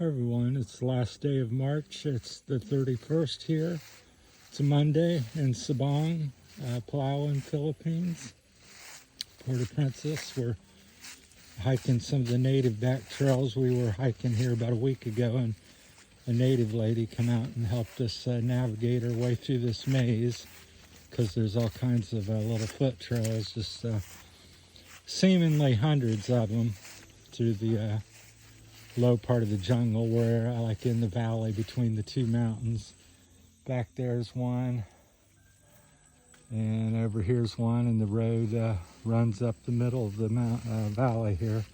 Everyone, it's the last day of March. It's the 31st here. It's a Monday in Sabang, Palawan, Philippines. Port-au-Princess. We're hiking some of the native back trails. We were hiking here about a week ago, and a native lady came out and helped us navigate our way through this maze, because there's all kinds of little foot trails, just seemingly hundreds of them through the low part of the jungle, where like in the valley between the two mountains. Back there's one, and over here's one, and the road runs up the middle of the valley here.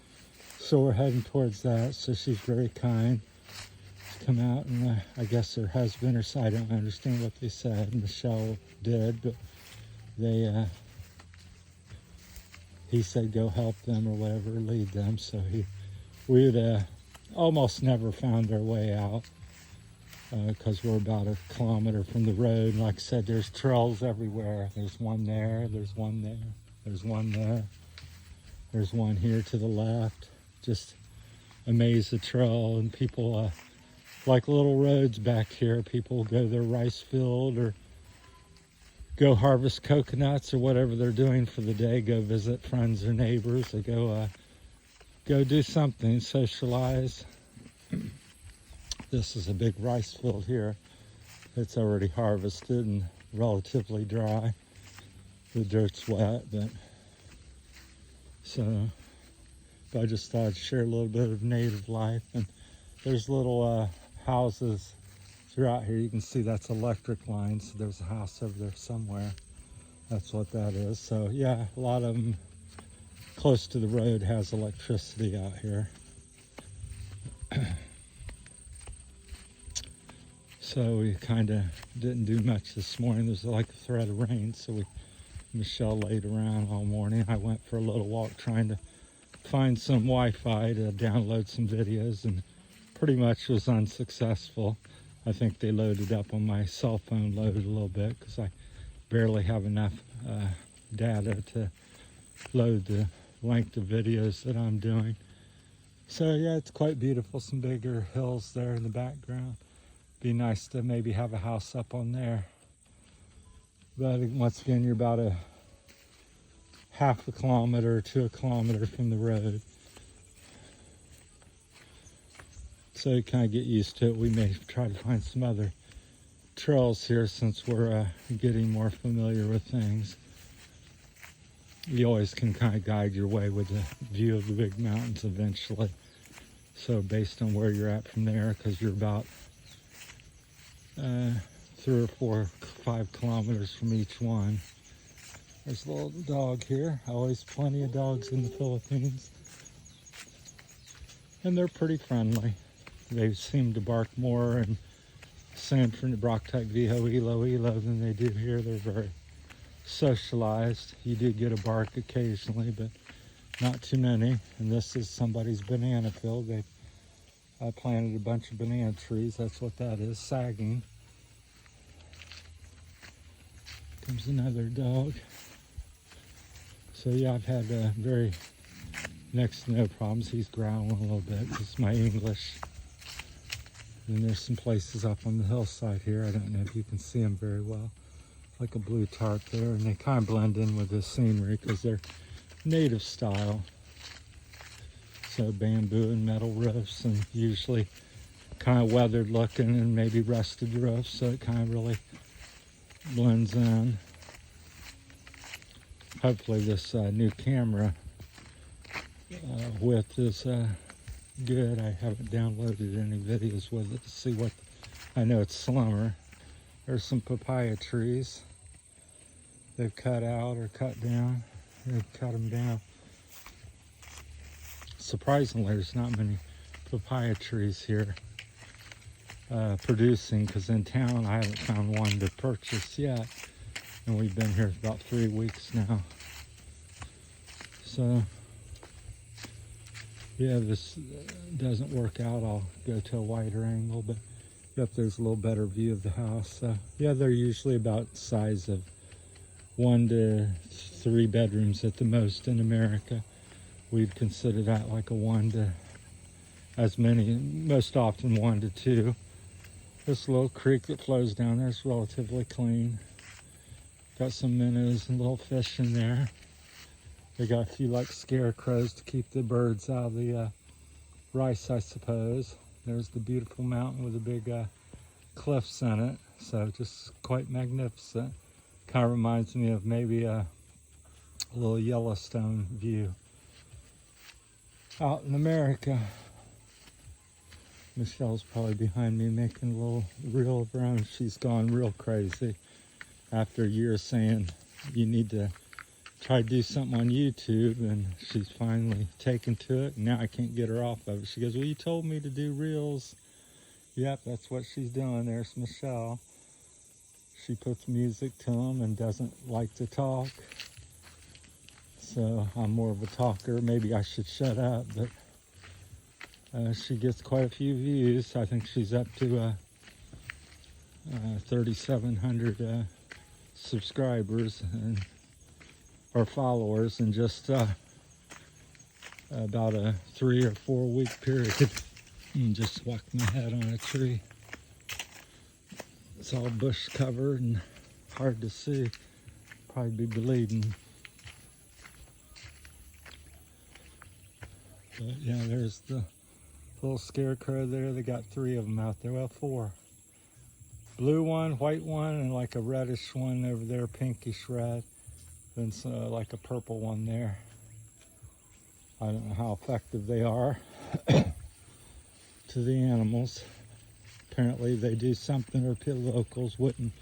So we're heading towards that. So she's very kind. She's come out, and I guess her husband, or I don't understand what they said. Michelle did, but he said go help them or whatever, lead them. So we would almost never found our way out, because we're about a kilometer from the road. And like I said, there's trails everywhere. There's one there, there's one there, there's one there, there's one here to the left. Just a maze of trail, and people like little roads back here. People go to their rice field or go harvest coconuts or whatever they're doing for the day, go visit friends or neighbors, or go do something, socialize. This is a big rice field here. It's already harvested and relatively dry. The dirt's wet, but I just thought I'd share a little bit of native life. And there's little houses throughout here. You can see that's electric lines. So there's a house over there somewhere. That's what that is. So yeah, a lot of them close to the road has electricity out here. So we kind of didn't do much this morning. There's like a threat of rain, so Michelle laid around all morning. I went for a little walk trying to find some Wi-Fi to download some videos, and pretty much was unsuccessful. I think they loaded up on my cell phone, loaded a little bit, because I barely have enough data to load the length of videos that I'm doing. So yeah, it's quite beautiful. Some bigger hills there in the background. Be nice to maybe have a house up on there. But once again, you're about a half a kilometer to a kilometer from the road. So you kind of get used to it. We may try to find some other trails here since we're getting more familiar with things. You always can kind of guide your way with a view of the big mountains eventually. So based on where you're at from there, because you're about 3 or 4, 5 kilometers from each one. There's a little dog here. Always plenty of dogs in the Philippines. And they're pretty friendly. They seem to bark more in San Fernando Viejo Iloilo than they do here. They're very socialized. You do get a bark occasionally, but not too many. And this is somebody's banana field. They planted a bunch of banana trees. That's what that is, sagging. Comes another dog. So yeah, I've had very next to no problems. He's growling a little bit. This is my English. And there's some places up on the hillside here. I don't know if you can see them very well. Like a blue tarp there, and they kind of blend in with the scenery because they're native style. So bamboo and metal roofs, and usually kind of weathered looking and maybe rusted roofs, so it kind of really blends in. Hopefully this new camera width is good. I haven't downloaded any videos with it to see what, I know it's slimmer. There's some papaya trees they've cut out or cut down. They've cut them down. Surprisingly, there's not many papaya trees here producing, because in town I haven't found one to purchase yet, and we've been here about 3 weeks now. So yeah, if this doesn't work out, I'll go to a wider angle, but yep, there's a little better view of the house. Yeah, they're usually about the size of 1 to 3 bedrooms at the most in America. We'd consider that like a 1 to as many, most often 1 to 2. This little creek that flows down there is relatively clean. Got some minnows and little fish in there. They got a few like scarecrows to keep the birds out of the rice, I suppose. There's the beautiful mountain with the big cliffs in it. So just quite magnificent. Kind of reminds me of maybe a little Yellowstone view. Out in America. Michelle's probably behind me making a little reel of her own. She's gone real crazy after years saying you need to try to do something on YouTube, and she's finally taken to it. And now I can't get her off of it. She goes, well, you told me to do reels. Yep, that's what she's doing. There's Michelle. She puts music to them and doesn't like to talk. So I'm more of a talker. Maybe I should shut up, but she gets quite a few views. I think she's up to 3,700 subscribers and or followers in just about a 3 or 4 week period. And just whacked my head on a tree. It's all bush covered and hard to see. Probably be bleeding. But yeah, there's the little scarecrow there. They got 3 of them out there. Well, 4. Blue one, white one, and like a reddish one over there, pinkish red. Then like a purple one there. I don't know how effective they are to the animals. Apparently they do something, or locals wouldn't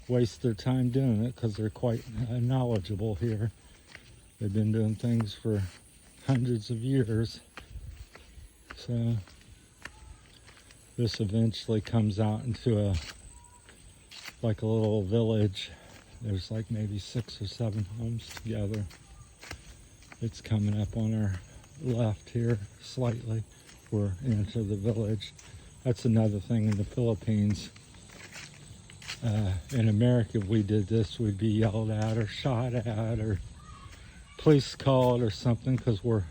waste their time doing it because they're quite knowledgeable here. They've been doing things for hundreds of years. So this eventually comes out into like a little village. There's like maybe 6 or 7 homes together. It's coming up on our left here slightly. We're into the village. That's another thing in the Philippines. In America, if we did this, we'd be yelled at or shot at or police called or something because we're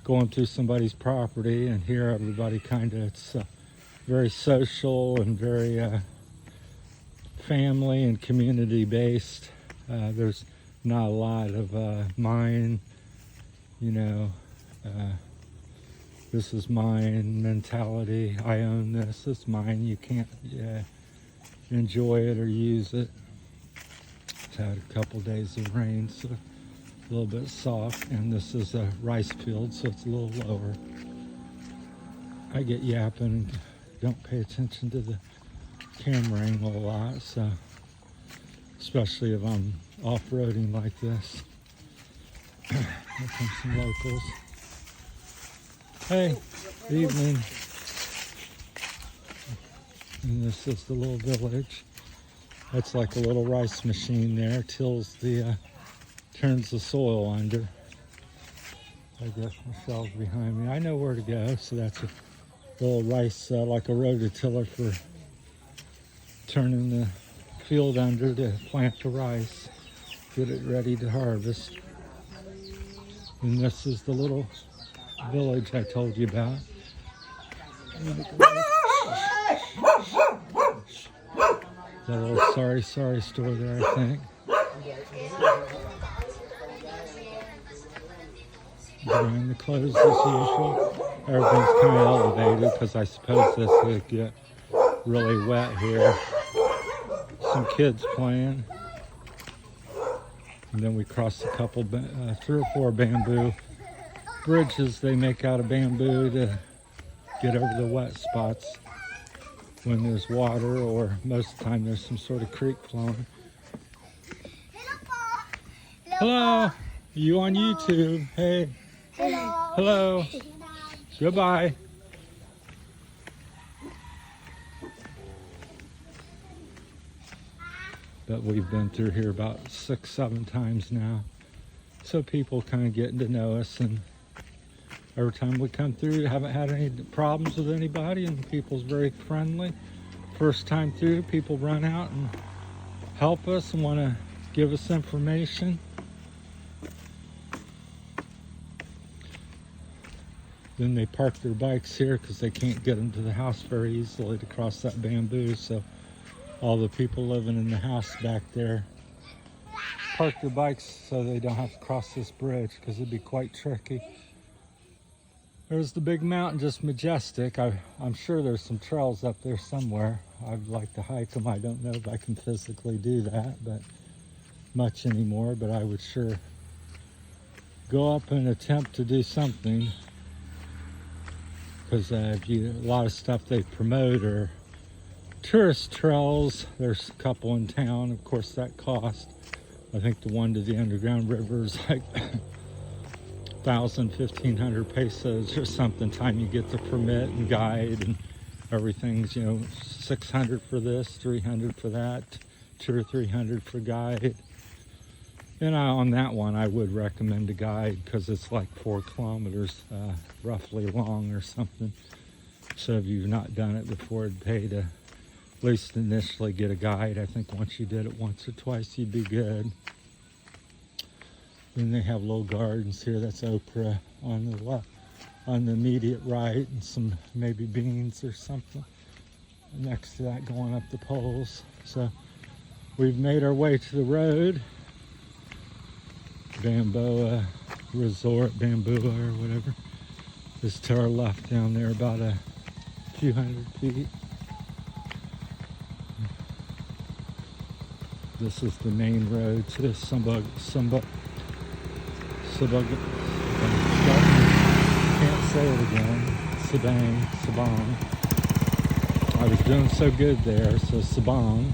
going through somebody's property. And here everybody kind of, it's very social and very family and community based. There's not a lot of mine, you know, this is mine mentality. I own this, it's mine. You can't enjoy it or use it. It's had a couple days of rain, so a little bit soft, and this is a rice field, so it's a little lower. I get yapping, don't pay attention to the camera angle a lot, so especially if I'm off-roading like this. Here comes some locals. Hey, evening. And this is the little village. That's like a little rice machine there. Tills the, turns the soil under. I guess Michelle's behind me. I know where to go, so that's a little rice, like a rototiller for turning the field under to plant the rice, get it ready to harvest. And this is the little village I told you about. That little sorry store there, I think. Drying the clothes as usual. Everything's kind of elevated because I suppose this would get really wet here. Some kids playing. And then we crossed a couple, 3 or 4 bamboo bridges they make out of bamboo to get over the wet spots when there's water, or most of the time there's some sort of creek flowing. Hello, you on YouTube? Hey. Hello. Goodbye. But we've been through here about 6, 7 times now. So people kind of getting to know us, and every time we come through, haven't had any problems with anybody, and people's very friendly. First time through, people run out and help us and want to give us information. Then they park their bikes here because they can't get into the house very easily to cross that bamboo. So all the people living in the house back there park their bikes so they don't have to cross this bridge because it'd be quite tricky. There's the big mountain, just majestic. I'm sure there's some trails up there somewhere. I'd like to hike them. I don't know if I can physically do that, but much anymore. But I would sure go up and attempt to do something, because a lot of stuff they promote are tourist trails. There's a couple in town. Of course, that cost. I think the one to the underground river is like 1,000, 1,500 pesos or something. Time you get the permit and guide and everything's, 600 for this, 300 for that, 200 or 300 for guide. And on that one, I would recommend a guide because it's like 4 kilometers roughly long or something. So if you've not done it before, it'd pay to at least initially get a guide. I think once you did it once or twice, you'd be good. Then they have little gardens here. That's okra on the left, on the immediate right, and some maybe beans or something next to that going up the poles. So we've made our way to the road. Bamboa Resort, Bamboa or whatever. Just to our left down there, about a few hundred feet. This is the main road to Sabang. Can't say it again. Sabang. I was doing so good there, so Sabang.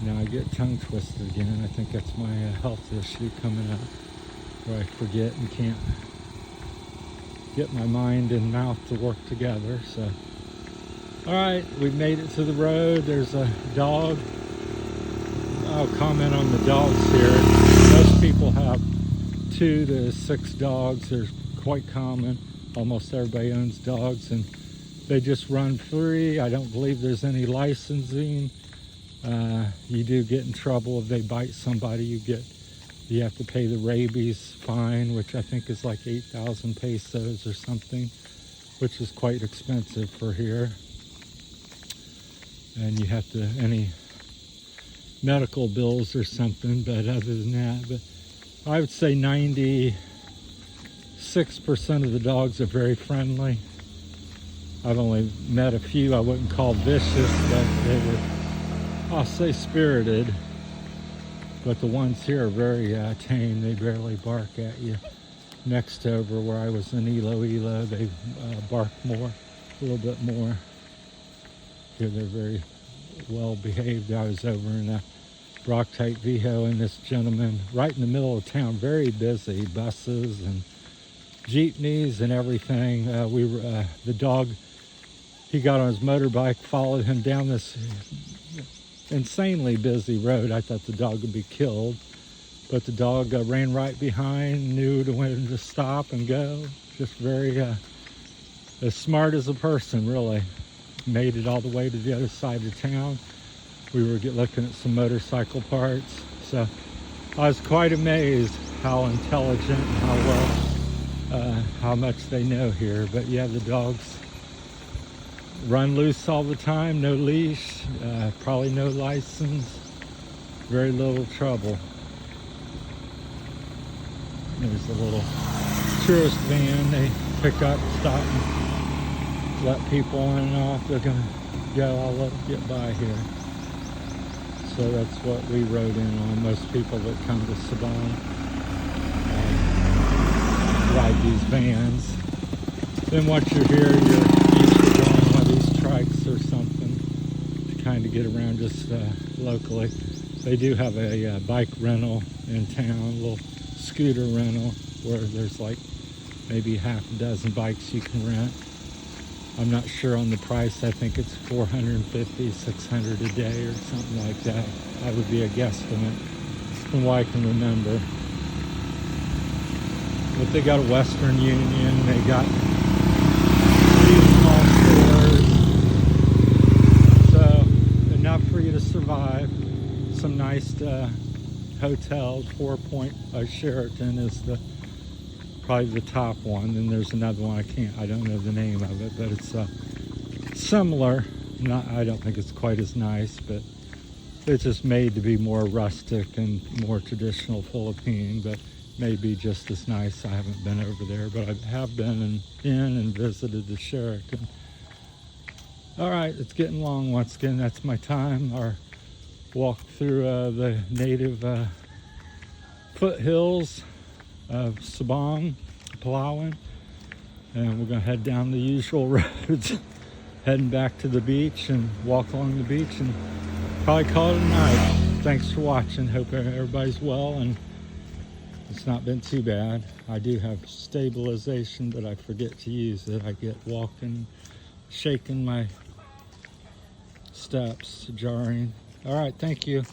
Now I get tongue twisted again. I think that's my health issue coming up, where I forget and can't get my mind and mouth to work together. So, all right, we've made it to the road. There's a dog. I'll comment on the dogs here. Most people have 2 to 6 dogs. They're quite common. Almost everybody owns dogs, and they just run free. I don't believe there's any licensing. You do get in trouble if they bite somebody. You have to pay the rabies fine, which I think is like 8,000 pesos or something, which is quite expensive for here. And you have to, any medical bills or something, but other than that, but I would say 96% of the dogs are very friendly. I've only met a few I wouldn't call vicious, but they were, I'll say, spirited. But the ones here are very tame. They barely bark at you. Next to over where I was in Iloilo, they bark more, a little bit more. Here they're very well behaved. I was over in Brocktype Viho, and this gentleman right in the middle of town, very busy, buses and jeepneys and everything. The dog, he got on his motorbike, followed him down this insanely busy road. I thought the dog would be killed, but the dog ran right behind, knew when to stop and go. Just very as smart as a person, really. Made it all the way to the other side of town. We were looking at some motorcycle parts, so I was quite amazed how intelligent and how well, how much they know here. But yeah, the dogs run loose all the time, no leash, probably no license, very little trouble. There's a little tourist van. They pick up, stop, and let people on and off. They're gonna go, I'll let them get by here. So that's what we rode in on. Most people that come to Sabang ride these vans. Then once you're here, you're used to going on one of these trikes or something to kind of get around just locally. They do have a bike rental in town, a little scooter rental, where there's like maybe half a dozen bikes you can rent. I'm not sure on the price. I think it's 450, 600 a day or something like that. That would be a guesstimate from what I can remember. But they got a Western Union. They got small stores. So enough for you to survive. Some nice hotels. 4 Point Sheraton is the probably the top one. Then there's another one I don't know the name of it, but it's similar. I don't think it's quite as nice, but it's just made to be more rustic and more traditional Philippine, but maybe just as nice. I haven't been over there, but I have been and visited the Sheraton. All right, it's getting long once again. That's my time. Our walk through the native foothills of Sabang, Palawan, and we're gonna head down the usual roads, heading back to the beach and walk along the beach and probably call it a night. Thanks for watching. Hope everybody's well and it's not been too bad. I do have stabilization, but I forget to use it. I get walking, shaking my steps, jarring. All right, thank you.